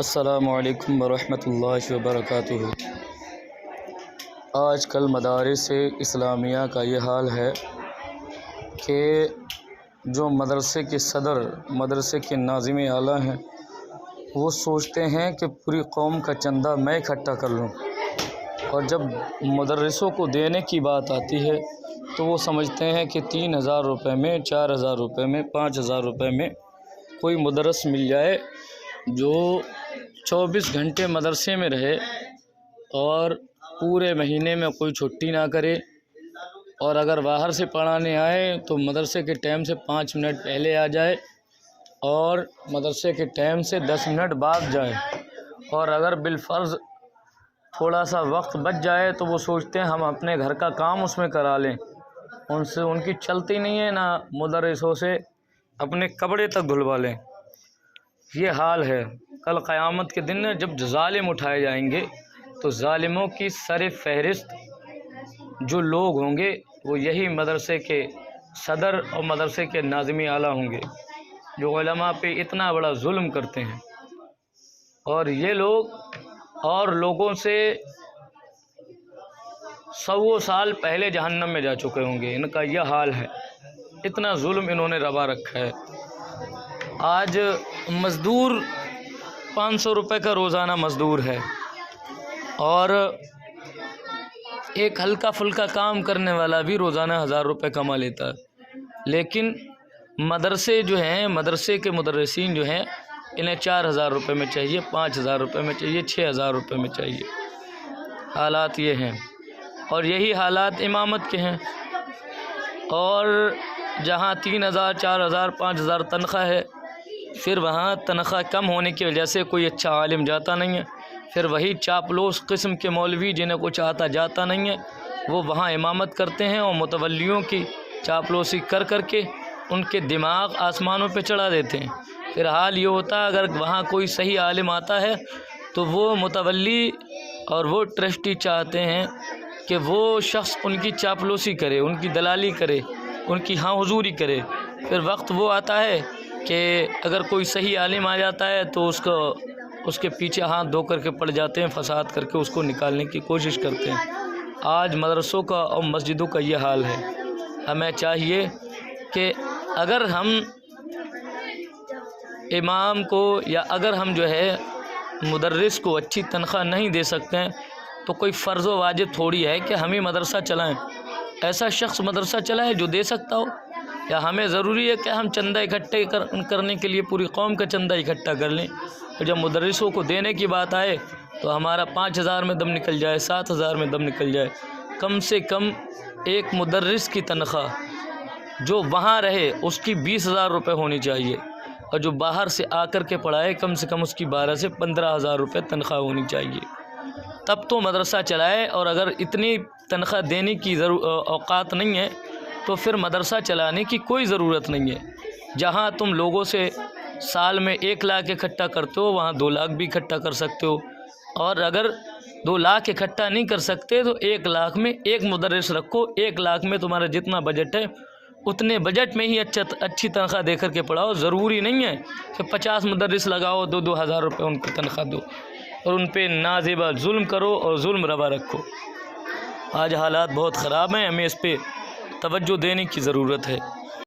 السلام علیکم ورحمۃ اللہ وبرکاتہ۔ آج کل مدارس اسلامیہ کا یہ حال ہے کہ جو مدرسے کے صدر، مدرسے کے ناظم اعلیٰ ہیں، وہ سوچتے ہیں کہ پوری قوم کا چندہ میں اکٹھا کر لوں، اور جب مدرسوں کو دینے کی بات آتی ہے تو وہ سمجھتے ہیں کہ 3000 روپے میں، 4000 روپے میں، 5000 روپے میں کوئی مدرس مل جائے جو 24 گھنٹے مدرسے میں رہے اور پورے مہینے میں کوئی چھٹی نہ کرے، اور اگر باہر سے پڑھانے آئے تو مدرسے کے ٹائم سے 5 منٹ پہلے آ جائے اور مدرسے کے ٹائم سے 10 منٹ بعد جائے، اور اگر بالفرض تھوڑا سا وقت بچ جائے تو وہ سوچتے ہیں ہم اپنے گھر کا کام اس میں کرا لیں، ان کی چلتی نہیں ہے، نہ مدرسوں سے اپنے کپڑے تک دھلوا لیں۔ یہ حال ہے۔ کل قیامت کے دن جب ظالم اٹھائے جائیں گے تو ظالموں کی سر فہرست جو لوگ ہوں گے وہ یہی مدرسے کے صدر اور مدرسے کے ناظم اعلیٰ ہوں گے، جو علماء پہ اتنا بڑا ظلم کرتے ہیں، اور یہ لوگ اور لوگوں سے 100 سال پہلے جہنم میں جا چکے ہوں گے۔ ان کا یہ حال ہے، اتنا ظلم انہوں نے روا رکھا ہے۔ آج مزدور 500 روپے کا روزانہ مزدور ہے، اور ایک ہلکا پھلکا کام کرنے والا بھی روزانہ 1000 روپے کما لیتا ہے، لیکن مدرسے جو ہیں، مدرسے کے مدرسین جو ہیں، انہیں 4000 روپے میں چاہیے، 5000 روپے میں چاہیے، 6000 روپے میں چاہیے۔ حالات یہ ہیں، اور یہی حالات امامت کے ہیں۔ اور جہاں 3000 4000 5000 تنخواہ ہے، پھر وہاں تنخواہ کم ہونے کی وجہ سے کوئی اچھا عالم جاتا نہیں ہے، پھر وہی چاپلوس قسم کے مولوی جنہیں کچھ آتا جاتا نہیں ہے وہ وہاں امامت کرتے ہیں، اور متولیوں کی چاپلوسی کر کر کے ان کے دماغ آسمانوں پہ چڑھا دیتے ہیں۔ پھر حال یہ ہوتا ہے اگر وہاں کوئی صحیح عالم آتا ہے تو وہ متولی اور وہ ٹرسٹی چاہتے ہیں کہ وہ شخص ان کی چاپلوسی کرے، ان کی دلالی کرے، ان کی ہاں حضوری کرے۔ پھر وقت وہ آتا ہے کہ اگر کوئی صحیح عالم آ جاتا ہے تو اس کے پیچھے ہاتھ دھو کر کے پڑ جاتے ہیں، فساد کر کے اس کو نکالنے کی کوشش کرتے ہیں۔ آج مدرسوں کا اور مسجدوں کا یہ حال ہے۔ ہمیں چاہیے کہ اگر ہم امام کو یا اگر ہم جو ہے مدرس کو اچھی تنخواہ نہیں دے سکتے ہیں تو کوئی فرض و واجب تھوڑی ہے کہ ہم ہی مدرسہ چلائیں۔ ایسا شخص مدرسہ چلائے جو دے سکتا ہو، یا ہمیں ضروری ہے کہ ہم چندہ اکٹھے کرنے کے لیے پوری قوم کا چندہ اکٹھا کر لیں، اور جب مدرسوں کو دینے کی بات آئے تو ہمارا 5000 میں دم نکل جائے، 7000 میں دم نکل جائے۔ کم سے کم ایک مدرس کی تنخواہ جو وہاں رہے اس کی 20000 روپے ہونی چاہیے، اور جو باہر سے آ کر کے پڑھائے کم سے کم اس کی 12 سے 15000 روپے تنخواہ ہونی چاہیے، تب تو مدرسہ چلائے۔ اور اگر اتنی تنخواہ دینے کی اوقات نہیں ہے تو پھر مدرسہ چلانے کی کوئی ضرورت نہیں ہے۔ جہاں تم لوگوں سے سال میں 1 لاکھ اکٹھا کرتے ہو وہاں 2 لاکھ بھی اکٹھا کر سکتے ہو، اور اگر 2 لاکھ اکٹھا نہیں کر سکتے تو 1 لاکھ میں ایک مدرس رکھو، 1 لاکھ میں تمہارا جتنا بجٹ ہے اتنے بجٹ میں ہی اچھی تنخواہ دے کر کے پڑھاؤ۔ ضروری نہیں ہے کہ 50 مدرس لگاؤ، 2 ہزار روپے ان کی تنخواہ دو اور ان پہ نازیبا ظلم کرو اور ظلم روا رکھو۔ آج حالات بہت خراب ہیں، ہمیں اس پہ توجہ دینے کی ضرورت ہے۔